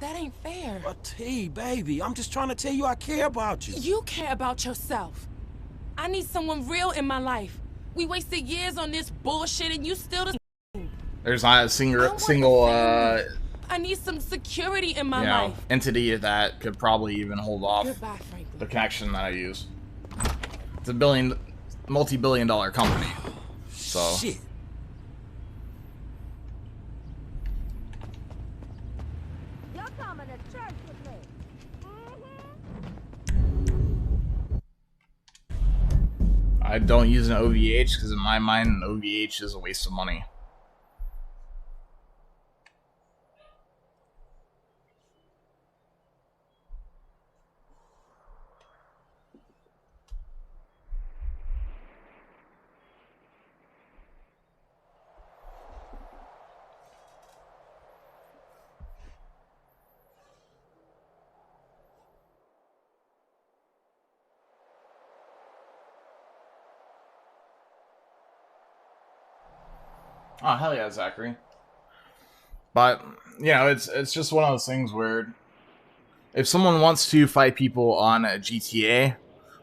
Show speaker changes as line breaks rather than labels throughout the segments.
That ain't fair.
But T, baby, I'm just trying to tell you I care about you.
You care about yourself. I need someone real in my life. We wasted years on this bullshit and you still the
There's not a single
I need some security in my life.
entity that could probably even hold off
Goodbye, Franklin.
the connection that I use. It's a multi-billion-dollar company. So
Shit.
You're coming to church with me.
I don't use an OVH because in my mind an OVH is a waste of money. Oh, hell yeah, Zachary. But, you know, it's just one of those things where if someone wants to fight people on a GTA,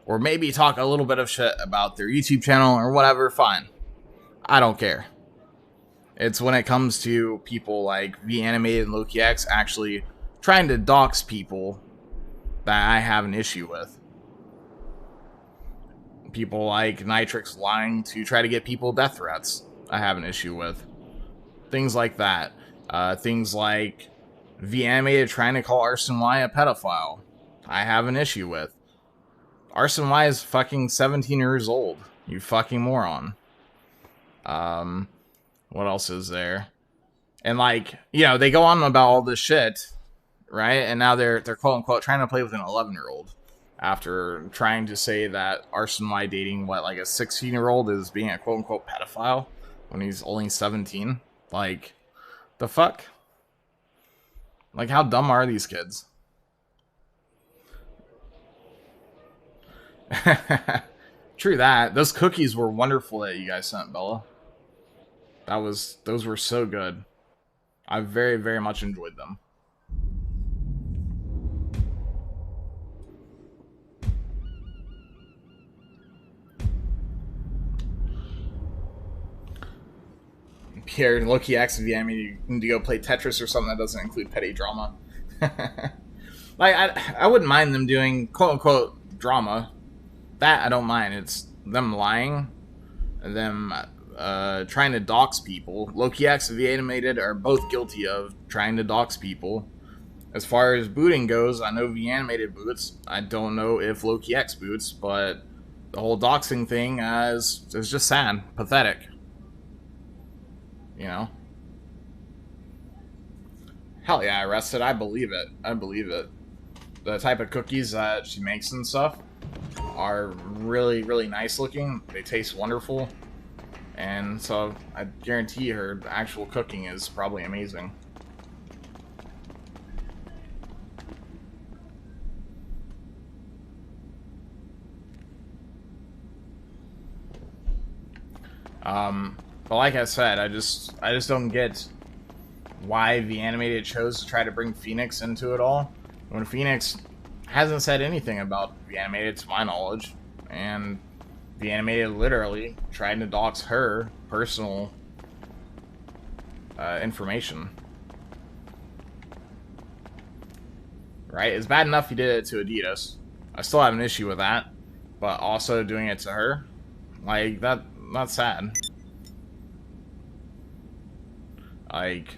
or maybe talk a little bit of shit about their YouTube channel or whatever, fine. I don't care. It's when it comes to people like Vanimated and Lowkeyx actually trying to dox people that I have an issue with. People like Nitrix lying to try to get people death threats, I have an issue with. Things like that. Things like Vanimated trying to call Arsen a pedophile, I have an issue with. Arsen is fucking 17 years old. You fucking moron. What else is there? And like, you know, they go on about all this shit, right? And now they're quote unquote trying to play with an 11-year-old. After trying to say that Arsen dating, what, like a 16-year-old is being a quote-unquote pedophile when he's only 17? Like, the fuck? Like, how dumb are these kids? True that. Those cookies were wonderful that you guys sent, Bella. Those were so good. I very, very much enjoyed them. Here, Lowkeyx and VM, you need to go play Tetris or something that doesn't include petty drama. Like, I wouldn't mind them doing quote-unquote drama. That I don't mind. It's them lying, and them trying to dox people. Lowkeyx and Vanimated are both guilty of trying to dox people. As far as booting goes, I know Vanimated boots. I don't know if Lowkeyx boots, but the whole doxing thing is just sad, pathetic. You know? Hell yeah, Arrested. I believe it. I believe it. The type of cookies that she makes and stuff are really, really nice looking. They taste wonderful. And so I guarantee her actual cooking is probably amazing. But like I said, I just don't get why Vanimated chose to try to bring Phoenix into it all, when Phoenix hasn't said anything about Vanimated to my knowledge, and Vanimated literally tried to dox her personal information. Right? It's bad enough he did it to Adidas. I still have an issue with that, but also doing it to her, like, that's sad. Like,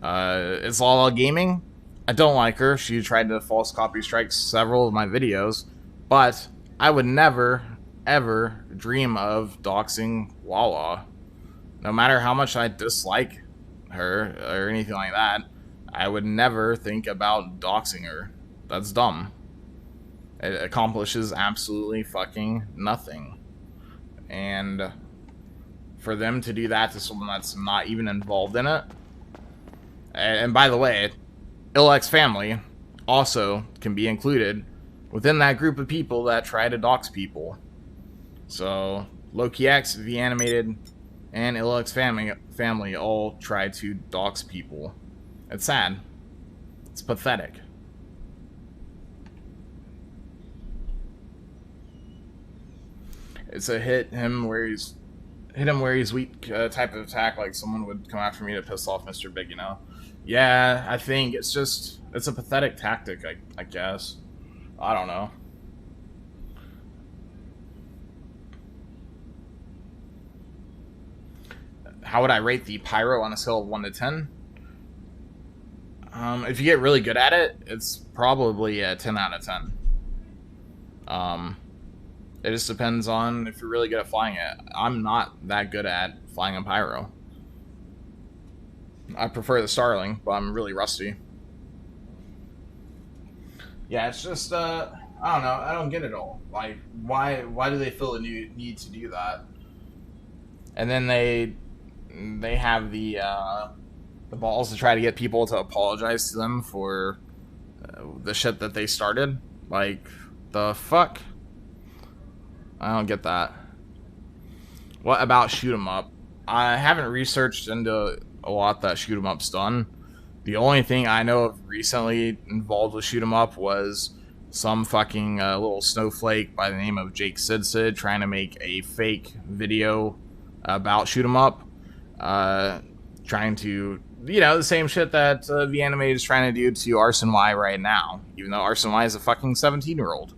it's all gaming. I don't like her. She tried to false copy strike several of my videos, but I would never, ever dream of doxing Wawa. No matter how much I dislike her or anything like that, I would never think about doxing her. That's dumb. It accomplishes absolutely fucking nothing. And for them to do that to someone that's not even involved in it. And by the way, Lowkeyx family also can be included within that group of people that try to dox people. So Lowkeyx, Vanimated, and Lowkeyx family all try to dox people. It's sad. It's pathetic. It's a hit him where he's weak type of attack, like someone would come after me to piss off Mr. Big, you know? Yeah, I think it's a pathetic tactic, I guess. I don't know. How would I rate the pyro on a scale of 1 to 10? If you get really good at it, it's probably a 10 out of 10. It just depends on if you're really good at flying it. I'm not that good at flying a pyro. I prefer the Starling, but I'm really rusty. Yeah, it's just, I don't know, I don't get it all. Like, why do they feel the need to do that? And then they have the balls to try to get people to apologize to them for the shit that they started. Like, the fuck? I don't get that. What about shoot 'em up? I haven't researched into a lot that shoot 'em up's done. The only thing I know of recently involved with shoot 'em up was some fucking little snowflake by the name of Jake Sid trying to make a fake video about shoot 'em up, trying to, you know, the same shit that Vanimated is trying to do to Arsen Y right now, even though Arsen Y is a fucking 17-year-old.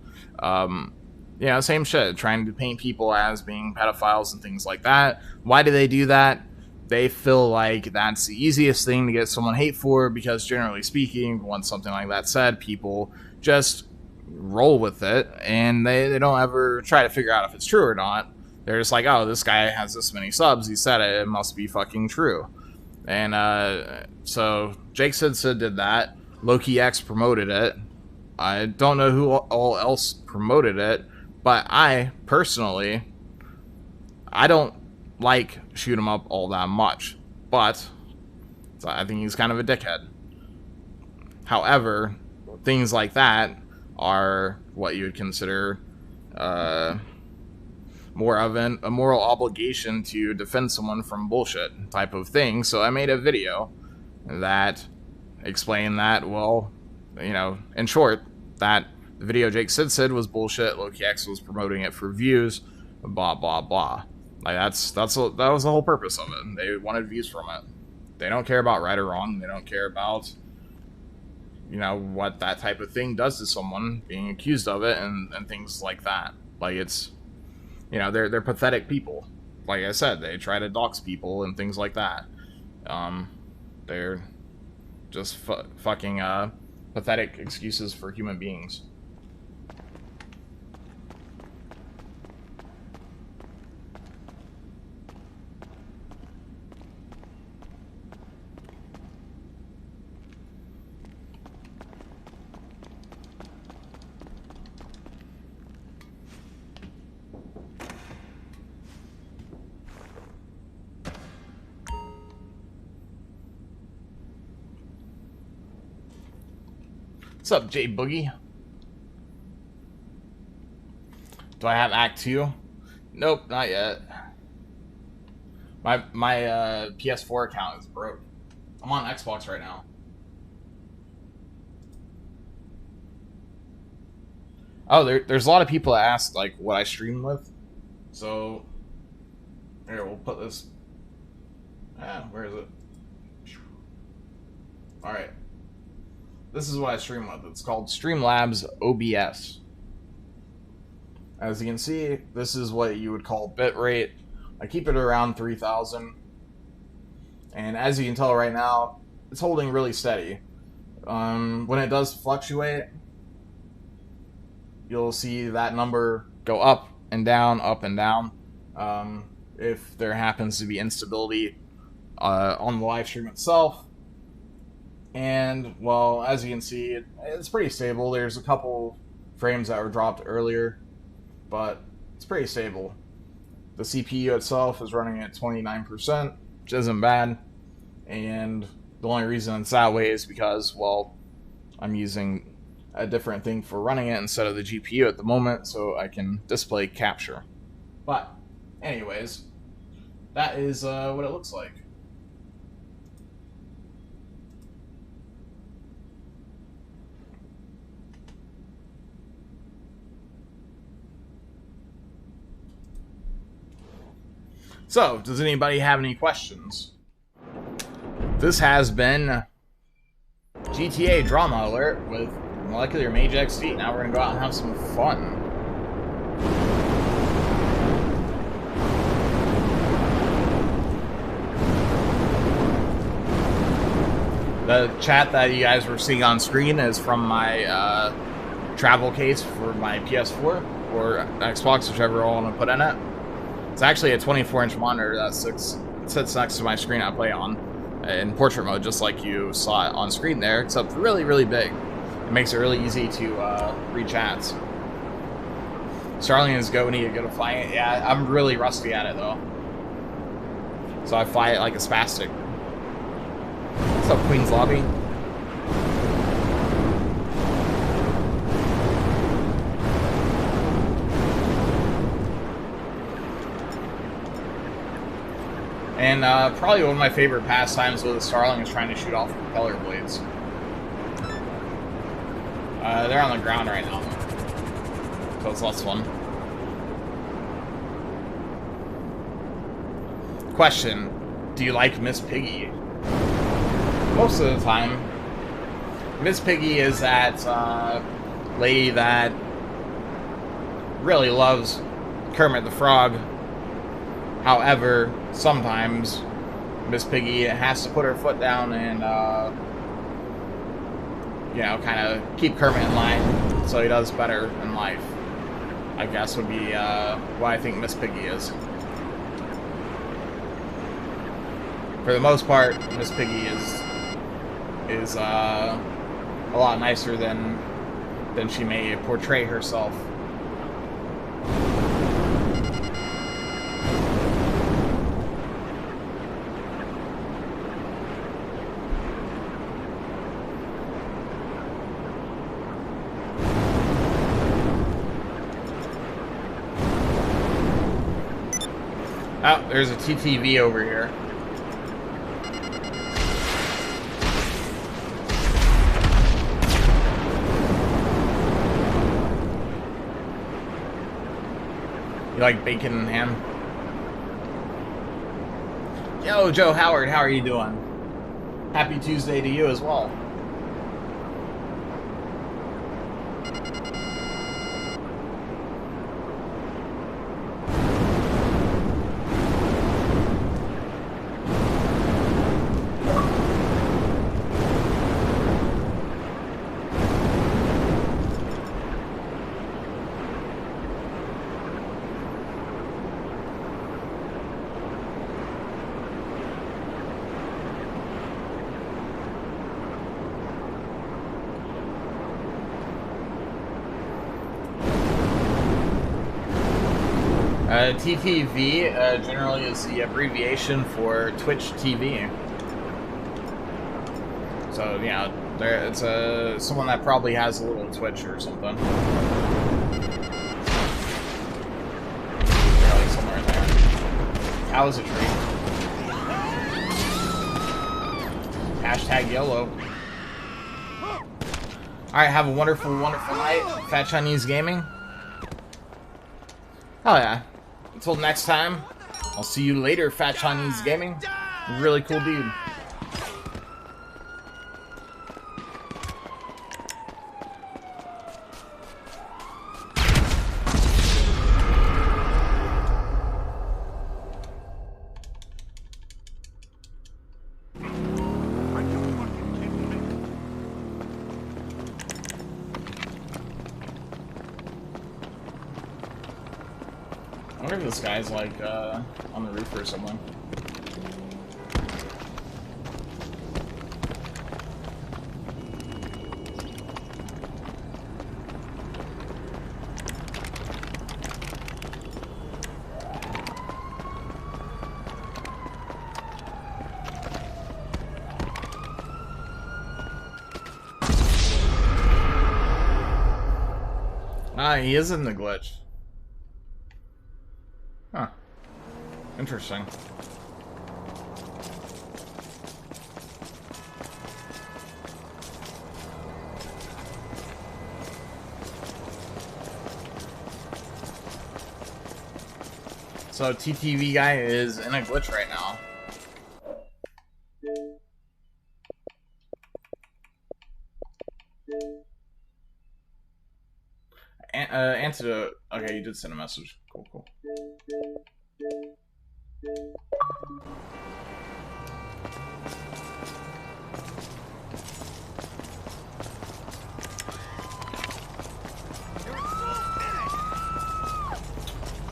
Yeah, same shit, trying to paint people as being pedophiles and things like that. Why do they do that? They feel like that's the easiest thing to get someone hate for, because generally speaking, once something like that said, people just roll with it, and they don't ever try to figure out if it's true or not. They're just like, oh, this guy has this many subs, he said it, it must be fucking true. And so Jake Sid did that. Lowkeyx promoted it. I don't know who all else promoted it, but I personally, I don't like shoot 'em up all that much, but I think he's kind of a dickhead. However, things like that are what you would consider more of a moral obligation to defend someone from bullshit type of thing. So I made a video that explained that, well, you know, in short, that the video Jake Sid was bullshit, Lowkeyx was promoting it for views, blah blah blah. Like that was the whole purpose of it. They wanted views from it. They don't care about right or wrong. They don't care about, you know, what that type of thing does to someone being accused of it and things like that. Like, it's, you know, they're pathetic people. Like I said, they try to dox people and things like that. They're just fucking pathetic excuses for human beings. What's up, J Boogie? Do I have Act 2? Nope, not yet. My PS4 account is broke. I'm on Xbox right now. Oh, there's a lot of people that ask, like, what I stream with. So, here, we'll put this... where is it? Alright. This is what I stream with. It's called Streamlabs OBS. As you can see, this is what you would call bitrate. I keep it around 3000. And as you can tell right now, it's holding really steady. When it does fluctuate, you'll see that number go up and down, up and down. If there happens to be instability on the live stream itself. And, well, as you can see, it's pretty stable. There's a couple frames that were dropped earlier, but it's pretty stable. The CPU itself is running at 29%, which isn't bad. And the only reason it's that way is because, well, I'm using a different thing for running it instead of the GPU at the moment, so I can display capture. But, anyways, that is what it looks like. So, does anybody have any questions? This has been GTA Drama Alert with Molecular Mage XD. Now we're gonna go out and have some fun. The chat that you guys were seeing on screen is from my travel case for my PS4 or Xbox, whichever I want to put in it. It's actually a 24-inch monitor that sits next to my screen I play on in portrait mode, just like you saw it on screen there, except really, really big. It makes it really easy to read chats. Starling is go, need to go to flying it. Yeah, I'm really rusty at it though, so I fly it like a spastic. What's up, Queen's Lobby? And probably one of my favorite pastimes with the Starling is trying to shoot off propeller blades. They're on the ground right now, so it's less fun. Question: do you like Miss Piggy? Most of the time, Miss Piggy is that lady that really loves Kermit the Frog. However, sometimes Miss Piggy has to put her foot down and, you know, kind of keep Kermit in line so he does better in life, I guess would be what I think Miss Piggy is. For the most part, Miss Piggy is a lot nicer than she may portray herself. Oh, there's a TTV over here. You like bacon and ham? Yo, Joe Howard, how are you doing? Happy Tuesday to you as well. TTV generally is the abbreviation for Twitch TV. So, yeah, it's someone that probably has a little Twitch or something. Probably somewhere in there. Cow is a tree. Hashtag YOLO. Alright, have a wonderful, wonderful night. Fat Chinese Gaming. Oh yeah. Until next time, I'll see you later, Fat Chinese Gaming. Really cool dude. I wonder if this guy's like on the roof or something. Ah, he is in the glitch. Huh. Interesting. So TTV guy is in a glitch right now. Antidote. Okay, you did send a message. Cool, cool.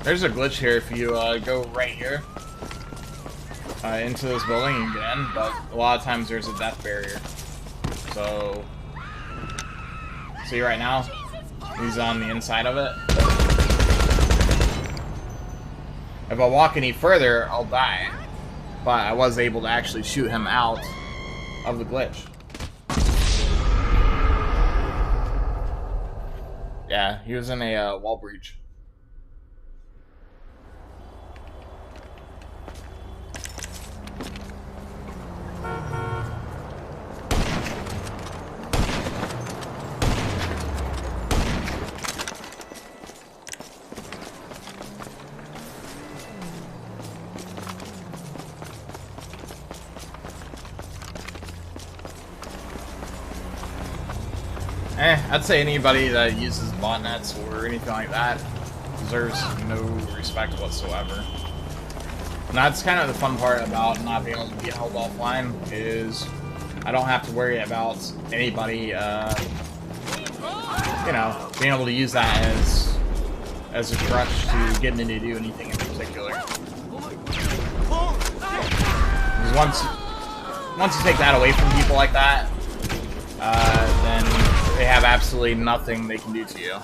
There's a glitch here if you go right here into this building and get in, but a lot of times there's a death barrier. So, see right now, he's on the inside of it. If I walk any further, I'll die. But I was able to actually shoot him out of the glitch. Yeah, he was in a wall breach. I'd say anybody that uses botnets or anything like that deserves no respect whatsoever. And that's kind of the fun part about not being able to be held offline, is I don't have to worry about anybody, you know, being able to use that as a crutch to get me to do anything in particular. Because once you take that away from people like that, then they have absolutely nothing they can do to you.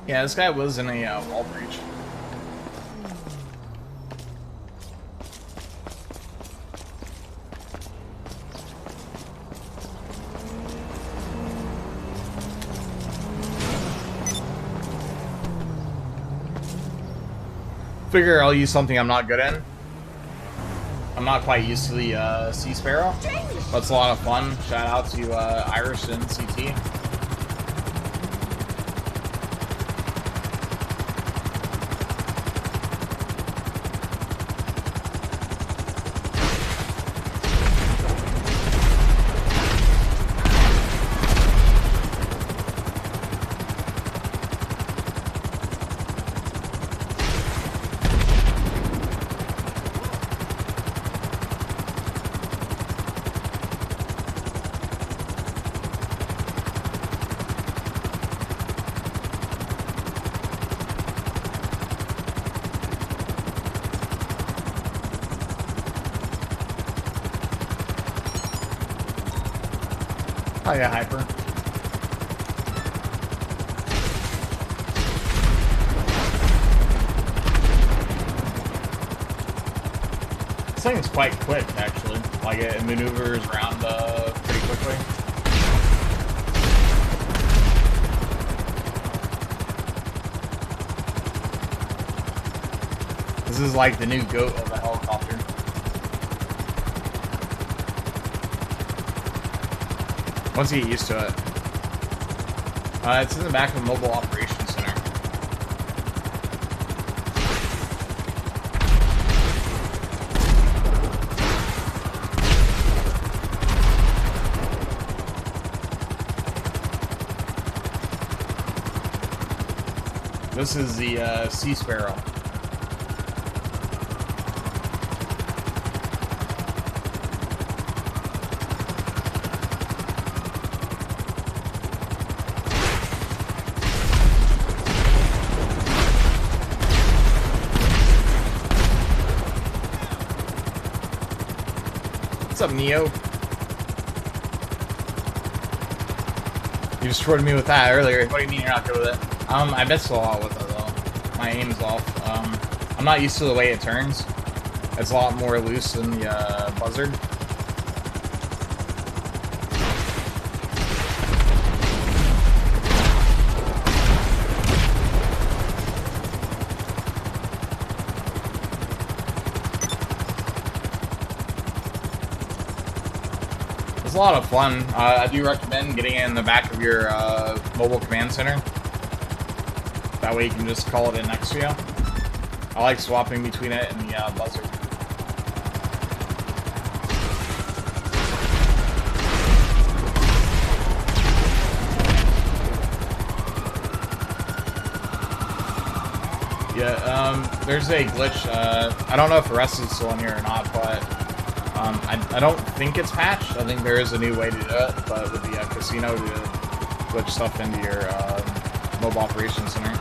Yeah, this guy was in a wall breach. Figure I'll use something I'm not good in. I'm not quite used to the Sea Sparrow, but it's a lot of fun. Shout out to Arsen CT. Oh yeah, Hyper. This thing is quite quick, actually. Like, it maneuvers around pretty quickly. This is like the new GOAT of a helicopter. Once you get used to it. It's in the back of the Mobile Operations Center. This is the Sea Sparrow. What's up, Neo? You destroyed me with that earlier. What do you mean you're not good with it? I missed a lot with it, though. My aim's off. I'm not used to the way it turns. It's a lot more loose than the buzzard. It's a lot of fun. I do recommend getting it in the back of your mobile command center. That way you can just call it in next to you. I like swapping between it and the buzzard. Yeah, there's a glitch. I don't know if the rest is still in here or not, but I don't think it's patched. I think there is a new way to do it, but with the casino to glitch stuff into your mobile operations center.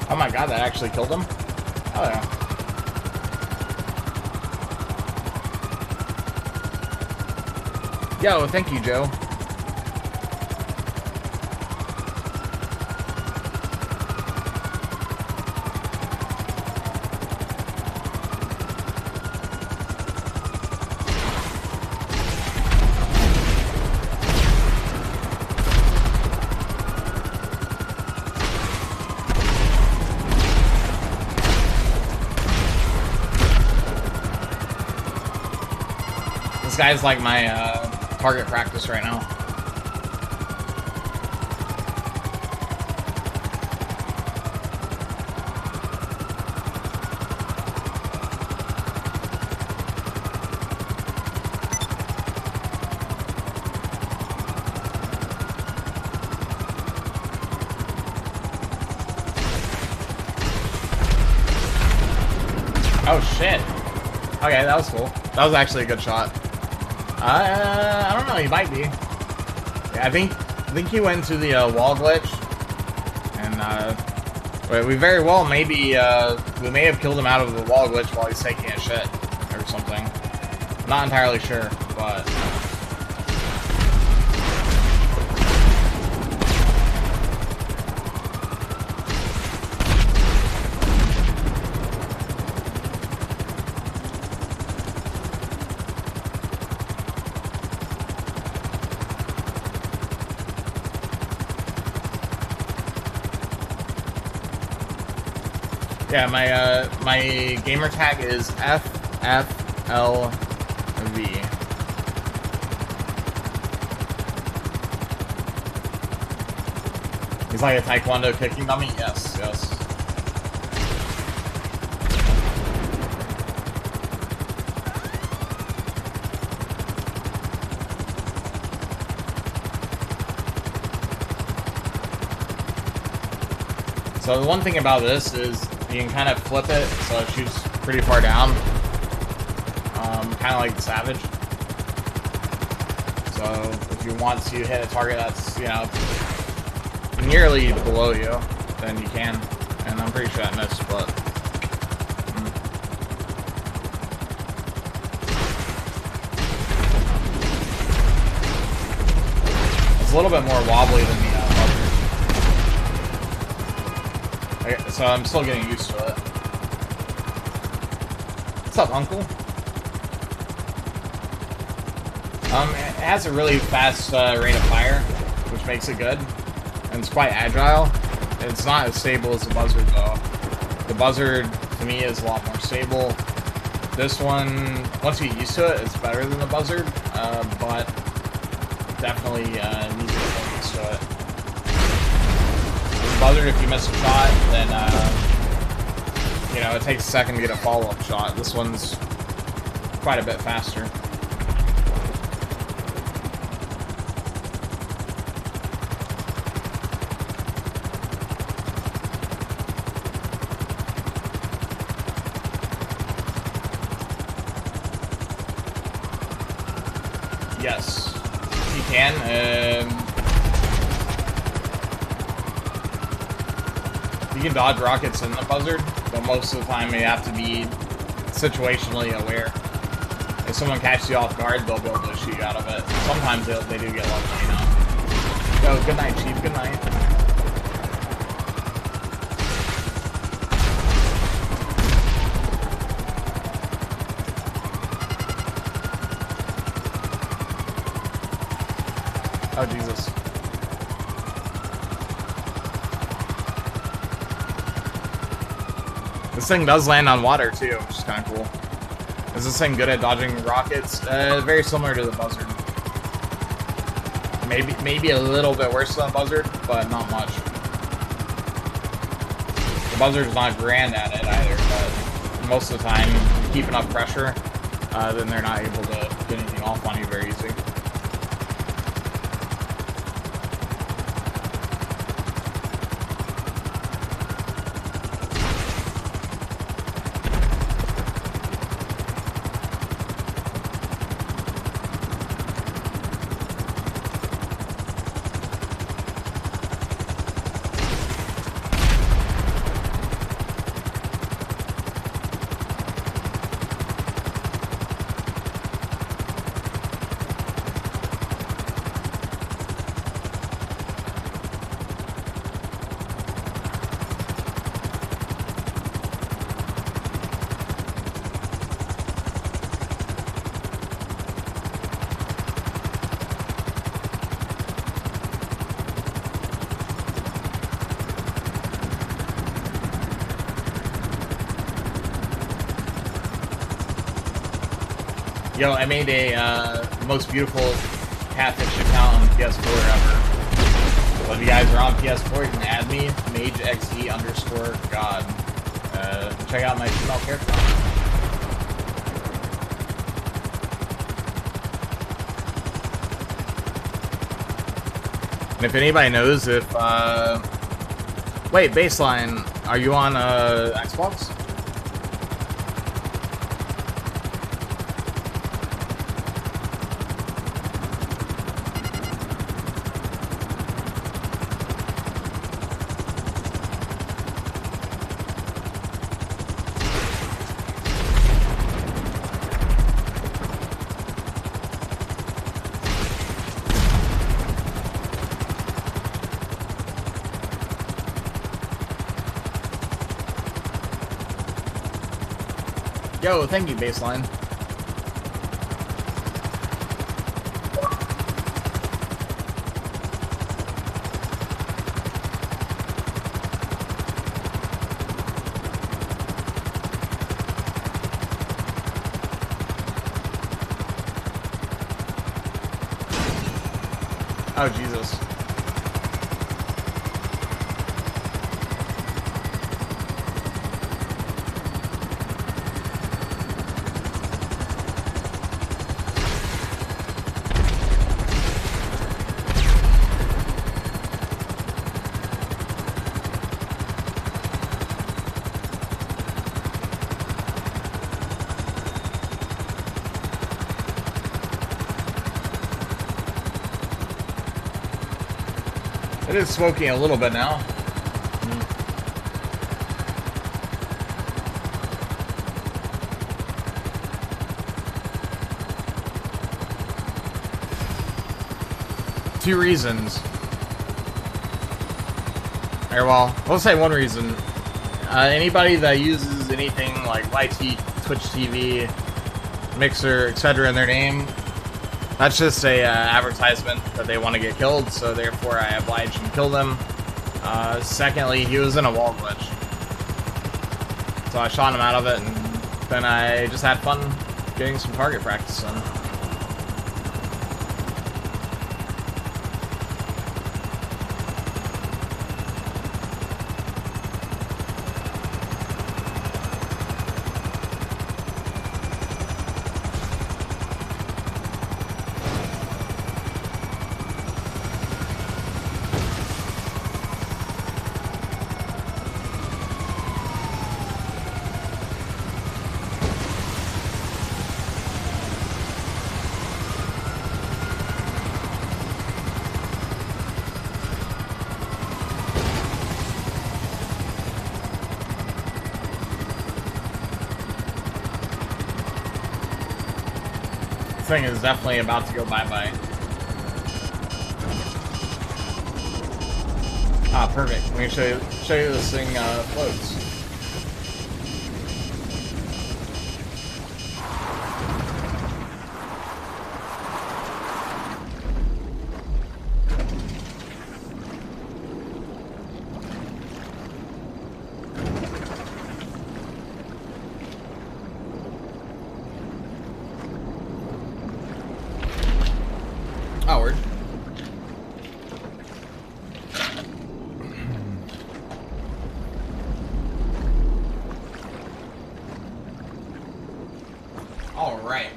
Oh my god, that actually killed him? Oh yeah. Yo, thank you, Joe. This guy's like my target practice right now. Oh shit. Okay, that was cool. That was actually a good shot. I don't know, he might be. Yeah, I think he went to the wall glitch. And we very well maybe we may have killed him out of the wall glitch while he's taking a shit or something. I'm not entirely sure, but yeah, my gamer tag is FFLV. He's like a taekwondo kicking dummy? Yes, yes. So the one thing about this is you can kind of flip it so it shoots pretty far down. Kind of like the Savage. So if you want to hit a target that's, you know, nearly below you, then you can. And I'm pretty sure that missed, but it's a little bit more wobbly than the other. Okay, so I'm still getting used to it. What's up, Uncle? It has a really fast rate of fire, which makes it good. And it's quite agile. It's not as stable as the Buzzard, though. The Buzzard, to me, is a lot more stable. This one, once you get used to it, it's better than the Buzzard, but definitely need to get more used to it. The Buzzard, if you miss a shot, then, you know, it takes a second to get a follow-up shot. This one's quite a bit faster. Yes, he can. can dodge rockets in the buzzard, but most of the time you have to be situationally aware. If someone catches you off guard, they'll be able to shoot you out of it. Sometimes they do get lucky, you know. Yo, good night, Chief. Good night. Oh, Jesus. This thing does land on water, too, which is kind of cool. Is this thing good at dodging rockets? Very similar to the buzzard. Maybe a little bit worse than the buzzard, but not much. The buzzard's not grand at it either, but most of the time, you keep enough pressure, then they're not able to get anything off on you very easy. Yo, I made a most beautiful catfish account on PS4 ever. So if you guys are on PS4, you can add me, MageXE_God. Check out my female character. And if anybody knows if, wait, Baseline, are you on Xbox? Yo, thank you, Baseline. Oh, Jesus. It is smoking a little bit now. Two reasons. Or, well, we'll say one reason. Anybody that uses anything like YT, Twitch TV, Mixer, etc. in their name, that's just a advertisement that they want to get killed, so therefore I oblige him to kill them. Secondly, he was in a wall glitch. So I shot him out of it, and then I just had fun getting some target practice in. thing is definitely about to go bye-bye. Ah, perfect. Let me show you this thing floats. Howard. Alright.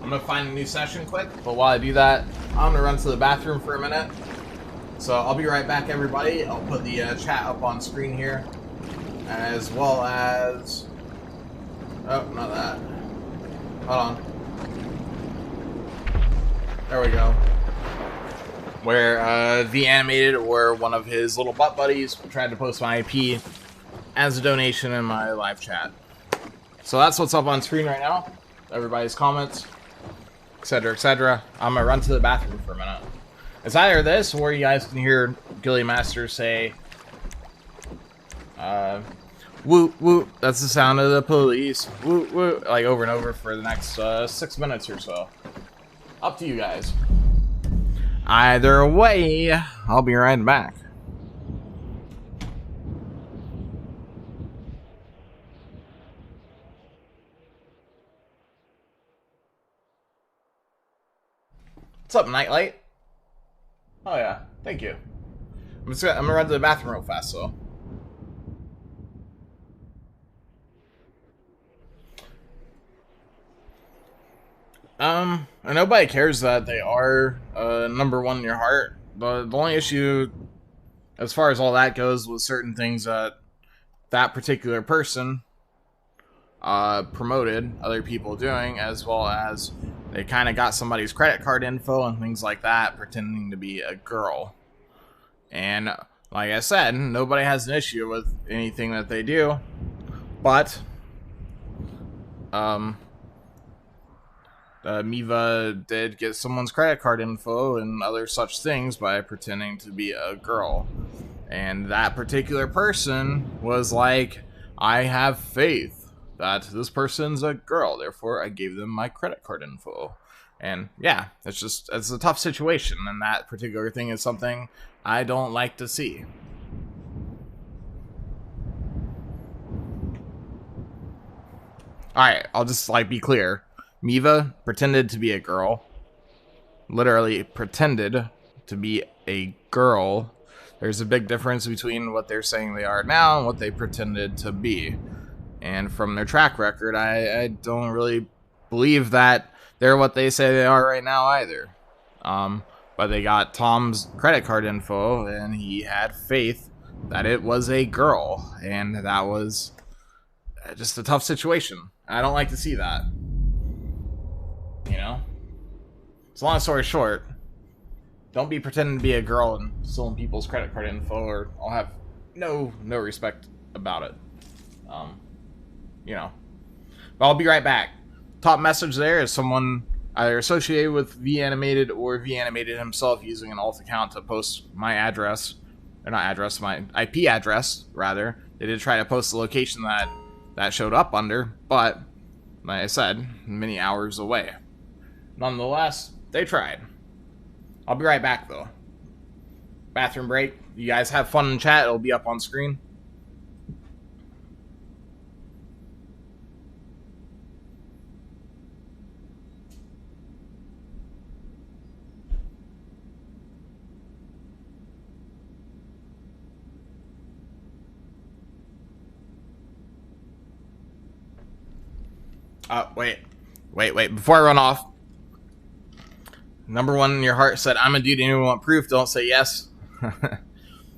I'm gonna find a new session quick, but while I do that, I'm gonna run to the bathroom for a minute. So I'll be right back, everybody. I'll put the chat up on screen here, as well as... Oh, not that. Hold on. There we go. Where Vanimated or one of his little butt buddies tried to post my IP as a donation in my live chat. So that's what's up on screen right now. Everybody's comments, etc., etc. I'm gonna run to the bathroom for a minute. It's either this, or you guys can hear Gilly Master say, "Woot woot." That's the sound of the police. Woot woot, like over and over for the next 6 minutes or so. Up to you guys. Either way, I'll be right back. What's up, Nightlight? Oh yeah, thank you. I'm gonna run to the bathroom real fast, though. And nobody cares that they are #1 in your heart. The only issue, as far as all that goes, was certain things that particular person promoted other people doing, as well as they kind of got somebody's credit card info and things like that, pretending to be a girl. And like I said, nobody has an issue with anything that they do, but Miva did get someone's credit card info and other such things by pretending to be a girl. And that particular person was like, I have faith that this person's a girl, therefore I gave them my credit card info. And yeah, it's a tough situation, and that particular thing is something I don't like to see. Alright, I'll just be clear. Miva pretended to be a girl. Literally pretended to be a girl. There's a big difference between what they're saying they are now and what they pretended to be. And from their track record, I don't really believe that they're what they say they are right now either. But they got Tom's credit card info, and he had faith that it was a girl. And that was just a tough situation. I don't like to see that. You know? So long story short, don't be pretending to be a girl and stealing people's credit card info, or I'll have no respect about it. You know. But I'll be right back. Top message there is someone either associated with Vanimated or Vanimated himself using an alt account to post my address, or not address, my IP address, rather. They did try to post the location that showed up under, but, like I said, many hours away. Nonetheless, they tried. I'll be right back, though. Bathroom break. You guys have fun in chat. It'll be up on screen. Wait. Before I run off, #1 in your heart said, I'm a dude, anyone want proof? Don't say yes.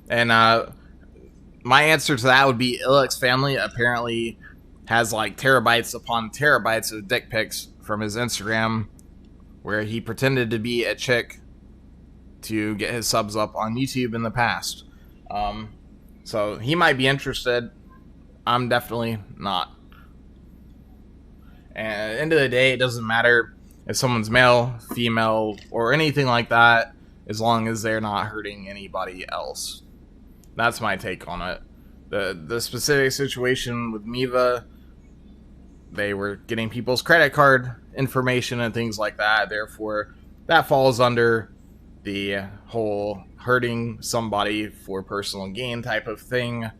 And my answer to that would be Lowkeyx family apparently has like terabytes upon terabytes of dick pics from his Instagram where he pretended to be a chick to get his subs up on YouTube in the past. So he might be interested. I'm definitely not. And at the end of the day, it doesn't matter if someone's male, female, or anything like that, as long as they're not hurting anybody else. That's my take on it. The specific situation with Miva, they were getting people's credit card information and things like that. Therefore, that falls under the whole hurting somebody for personal gain type of thing.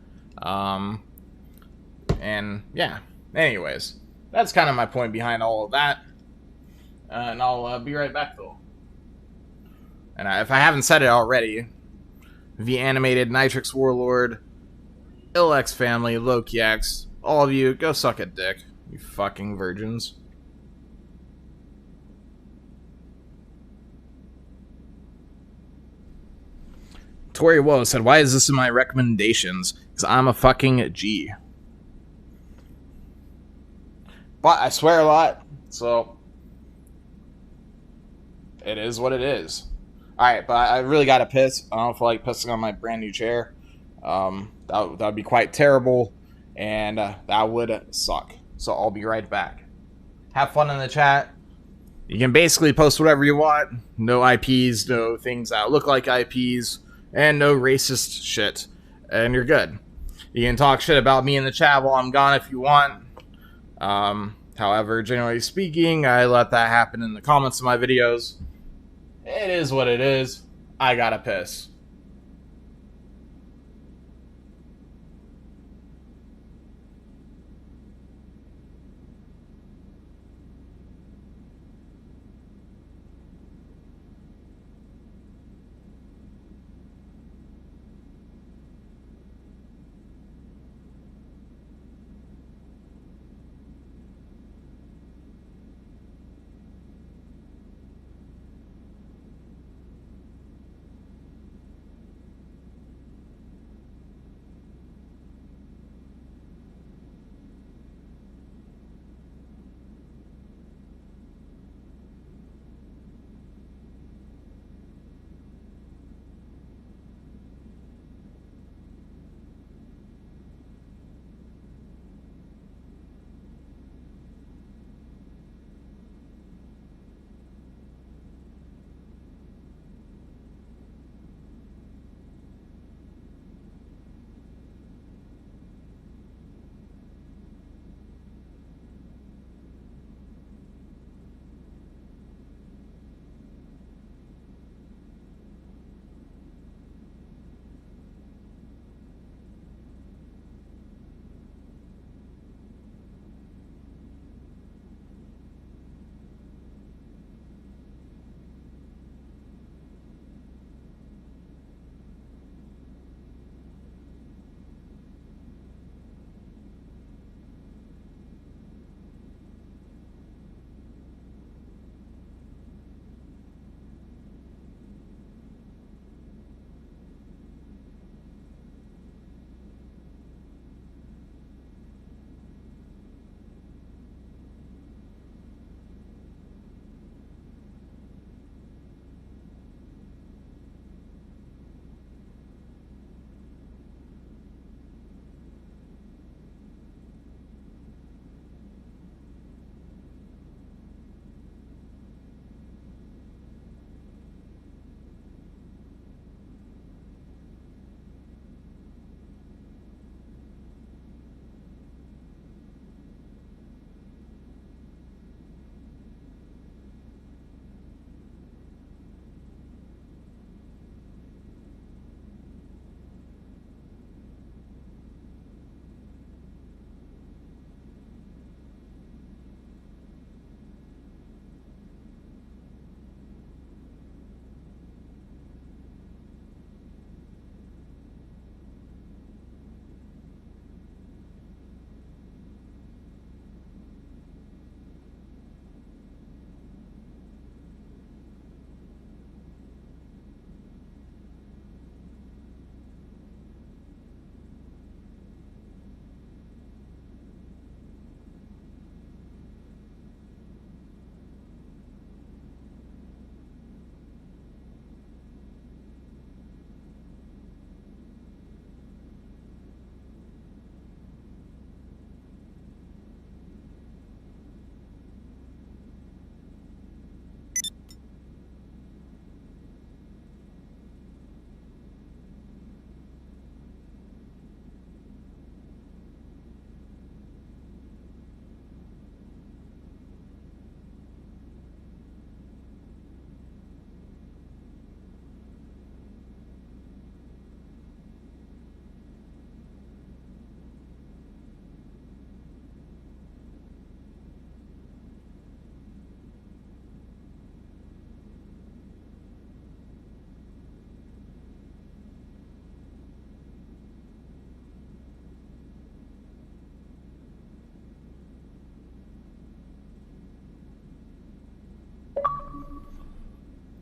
And yeah, anyways, that's kind of my point behind all of that. And I'll be right back, though. And if I haven't said it already, Vanimated, Nitrix Warlord, Illx family, Lowkeyx, all of you, go suck a dick, you fucking virgins. Tori Woe said, why is this in my recommendations? Because I'm a fucking G. But I swear a lot, so it is what it is. Alright, but I really gotta piss. I don't feel like pissing on my brand new chair. That would be quite terrible, and that would suck. So I'll be right back. Have fun in the chat. You can basically post whatever you want. No IPs, no things that look like IPs, and no racist shit. And you're good. You can talk shit about me in the chat while I'm gone if you want. However, generally speaking, I let that happen in the comments of my videos. It is what it is. I gotta piss.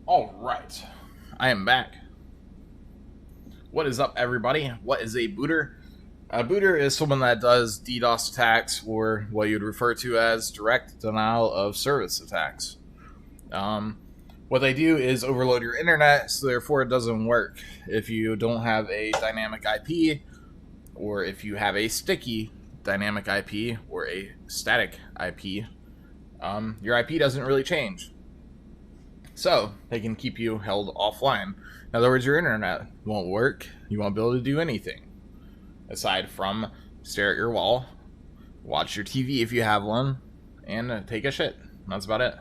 Alright, I am back. What is up, everybody? What is a booter? A booter is someone that does DDoS attacks, or what you'd refer to as direct denial of service attacks. What they do is overload your internet, so therefore it doesn't work. If you don't have a dynamic IP, or if you have a sticky dynamic IP, or a static IP, your IP doesn't really change. So, they can keep you held offline. In other words, your internet won't work. You won't be able to do anything. Aside from stare at your wall, watch your TV if you have one, and take a shit. That's about it.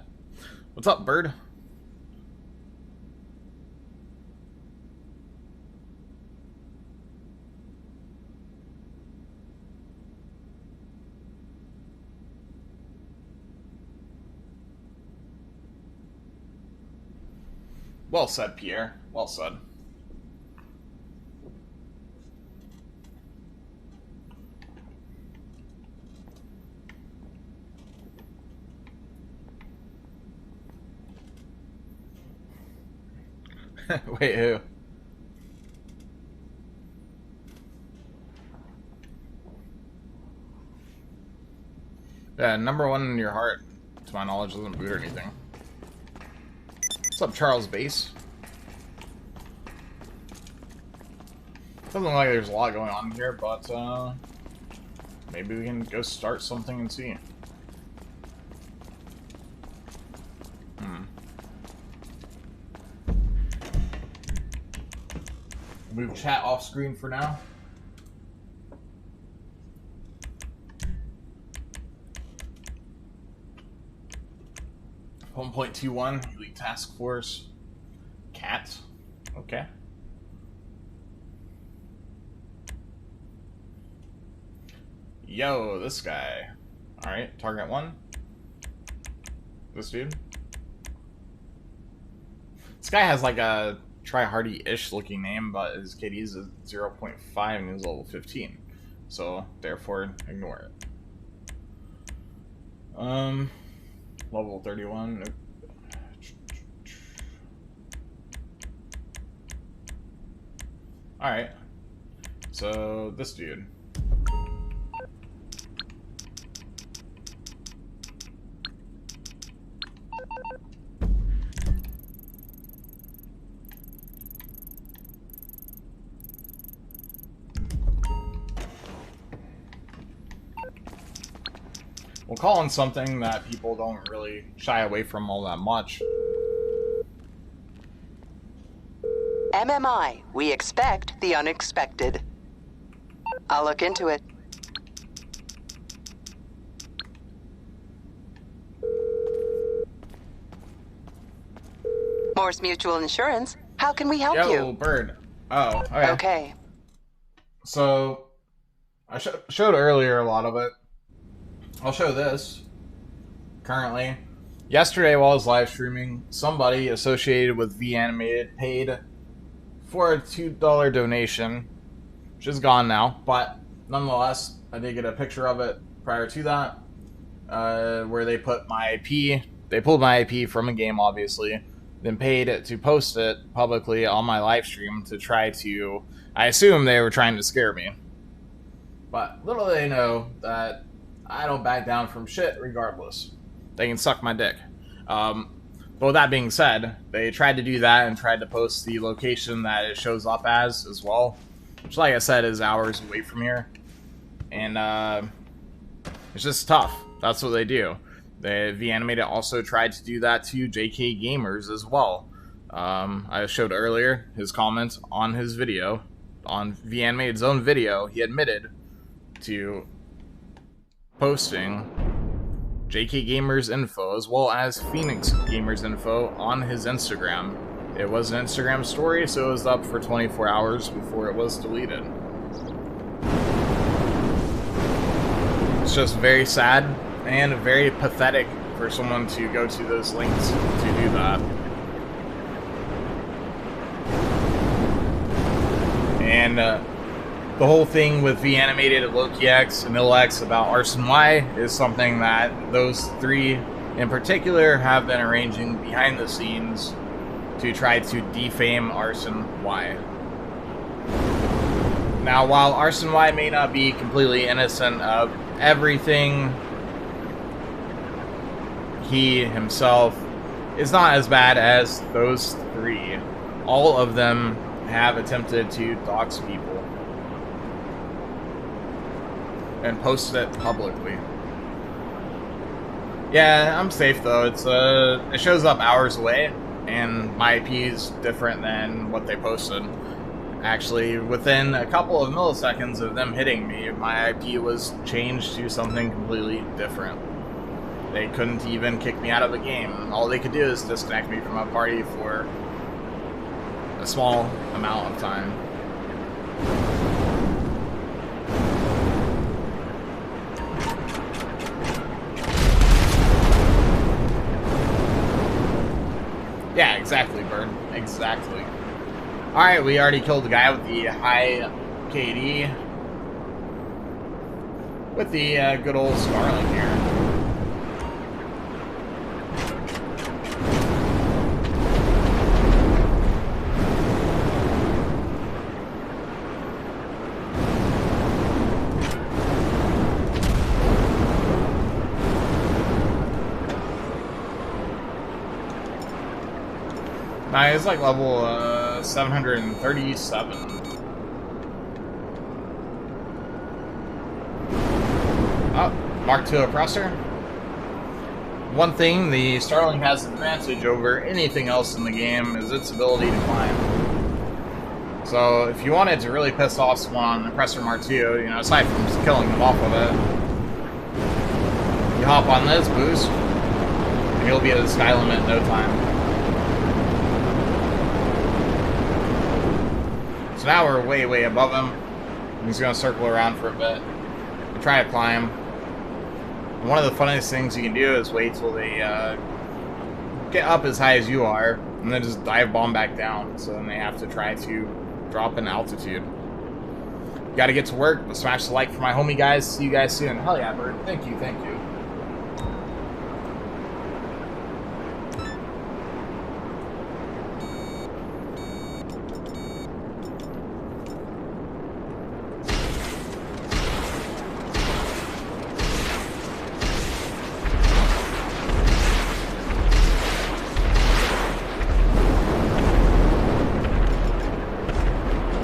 What's up, bird? Well said, Pierre. Well said. Wait, who? Yeah, number one in your heart, to my knowledge, doesn't boot or anything. What's up, Charles Base? Doesn't look like there's a lot going on here, but maybe we can go start something and see. Move chat off screen for now. .21 Elite Task Force. Cat. Okay. Yo, this guy. Alright, target 1. This dude. This guy has like a tryhardy-ish looking name, but his KD is 0.5 and he's level 15. So, therefore, ignore it. Level 31. Alright. So, this dude. We'll call on something that people don't really shy away from all that much.
MMI, we expect the unexpected. I'll look into it. Morse Mutual Insurance, how can we help you?
Yo, bird. Oh, okay.
Okay.
So, I showed earlier a lot of it. I'll show this. Currently. Yesterday while I was live streaming, somebody associated with Vanimated paid for a $2 donation, which is gone now, but nonetheless, I did get a picture of it prior to that, where they put my IP, they pulled my IP from a game, obviously, then paid to post it publicly on my live stream to try to, I assume they were trying to scare me. But little do they know that I don't back down from shit regardless. They can suck my dick. But with that being said, they tried to do that and tried to post the location that it shows up as well. Which, like I said, is hours away from here. And it's just tough. That's what they do. Vanimated also tried to do that to JK Gamers as well. I showed earlier his comments on his video. On Vanimated's own video, he admitted to posting JK Gamers info as well as Phoenix Gamers info on his Instagram. It was an Instagram story, so it was up for 24 hours before it was deleted. It's just very sad and very pathetic for someone to go to those links to do that. And the whole thing with Vanimated, Lowkeyx, and Lowkeyx about Arsen Y is something that those three in particular have been arranging behind the scenes to try to defame Arsen Y. Now, while Arsen Y may not be completely innocent of everything, he himself is not as bad as those three. All of them have attempted to dox people and posted it publicly. Yeah, I'm safe though. It shows up hours away, and my IP is different than what they posted. Actually, within a couple of milliseconds of them hitting me, my IP was changed to something completely different. They couldn't even kick me out of the game. All they could do is disconnect me from a party for a small amount of time. Yeah, exactly, Bird. Exactly. Alright, we already killed the guy with the high KD. With the good old Scarlet here. Nah, it's like level 737. Oh, Mark II oppressor. One thing the Starling has an advantage over anything else in the game is its ability to climb. So if you wanted to really piss off someone on Oppressor Mark II, you know, aside from just killing them off of it, you hop on this boost, and you'll be at the sky limit in no time. So now we're way, way above him. And he's going to circle around for a bit. We try to climb. And one of the funniest things you can do is wait till they get up as high as you are, and then just dive bomb back down. So then they have to try to drop in altitude. Got to get to work. But smash the like for my homie, guys. See you guys soon. Hell yeah, Bird. Thank you, thank you.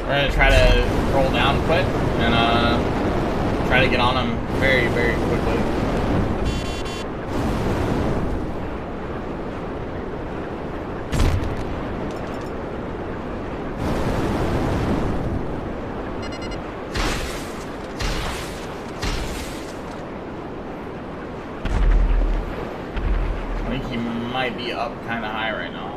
We're going to try to roll down quick and try to get on him very, very quickly. I think he might be up kind of high right now.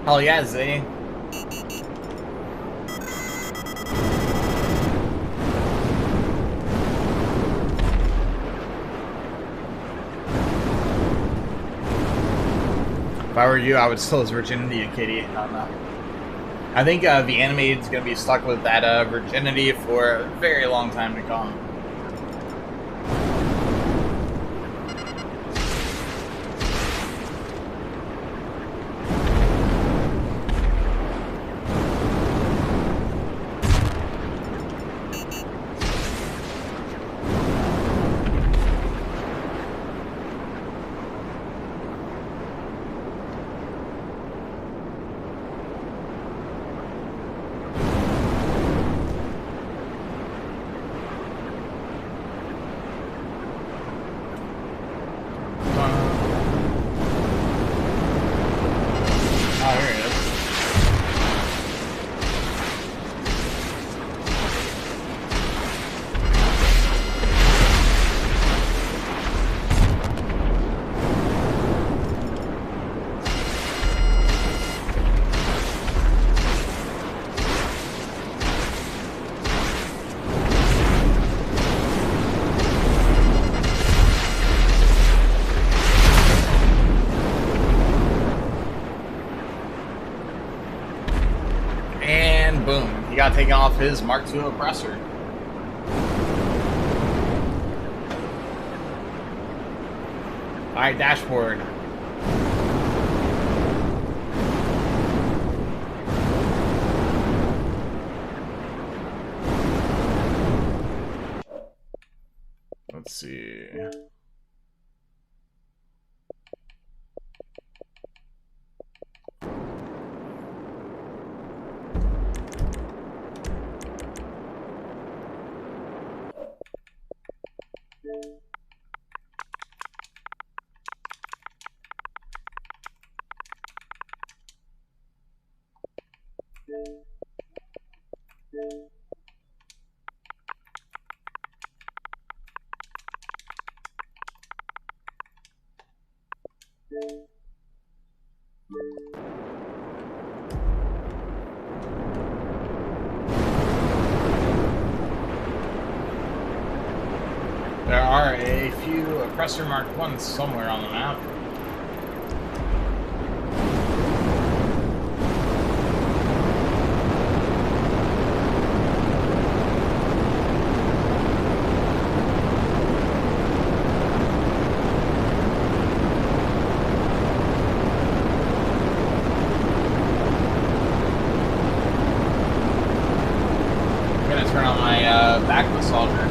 Hell yeah, Z. If I were you, I would still his virginity at Katie. I don't know. I think the animated's gonna be stuck with that virginity for a very long time to come. Boom. He got taken off his Mark II oppressor. Alright, dashboard. Let's see. There are a few oppressor marked ones somewhere on the map. I'm gonna turn on my backless soldier.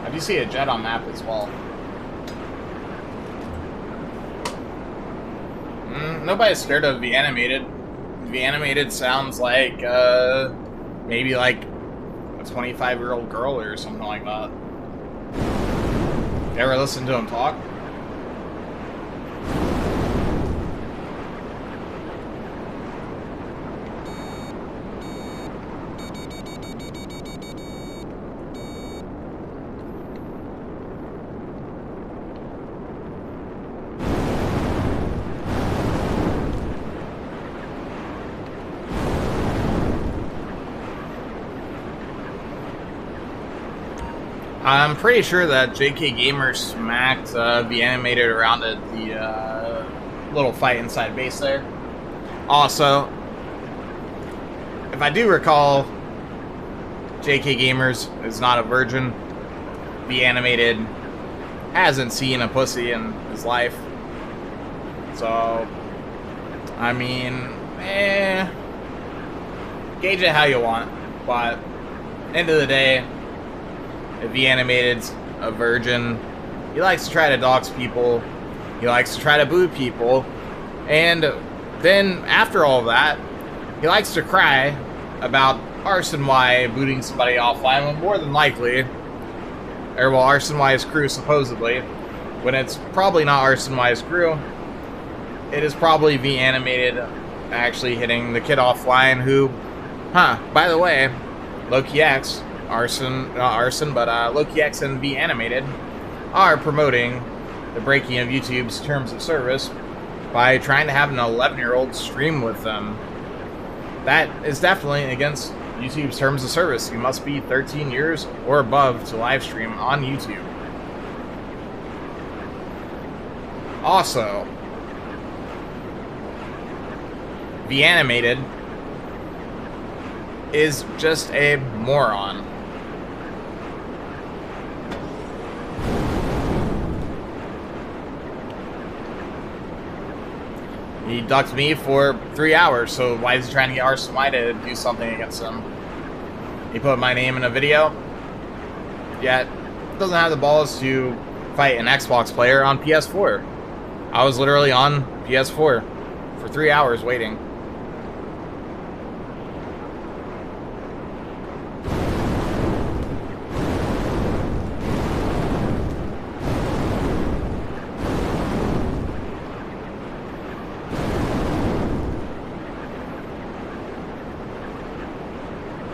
I do see a jet on map as well. Nobody's scared of Vanimated. Vanimated sounds like, maybe like a 25-year-old girl or something like that. You ever listen to him talk? I'm pretty sure that JK Gamer smacked Vanimated around at the little fight inside base there. Also, if I do recall, JK Gamers is not a virgin. Vanimated hasn't seen a pussy in his life. So, I mean, gauge it how you want. But, end of the day, if Vanimated's a virgin, he likes to try to dox people, he likes to try to boo people, and then after all that, he likes to cry about Arsen Y booting somebody offline when more than likely, or well, Arsen Y's crew supposedly, when it's probably not Arsen Y's crew, it is probably Vanimated actually hitting the kid offline who, by the way, Lowkeyx, Lowkeyx and Vanimated are promoting the breaking of YouTube's terms of service by trying to have an 11-year-old stream with them. That is definitely against YouTube's terms of service. You must be 13 years or above to live stream on YouTube. Also, Vanimated is just a moron. He ducked me for 3 hours, so why is he trying to get Arsen Y to do something against him? He put my name in a video, yet doesn't have the balls to fight an Xbox player on PS4. I was literally on PS4 for 3 hours waiting.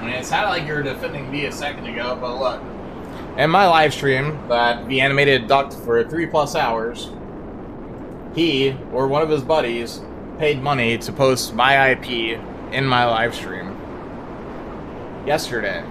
It sounded like you were defending me a second ago, but look. In my live stream that Vanimated ducked for 3+ hours, he, or one of his buddies, paid money to post my IP in my live stream. Yesterday.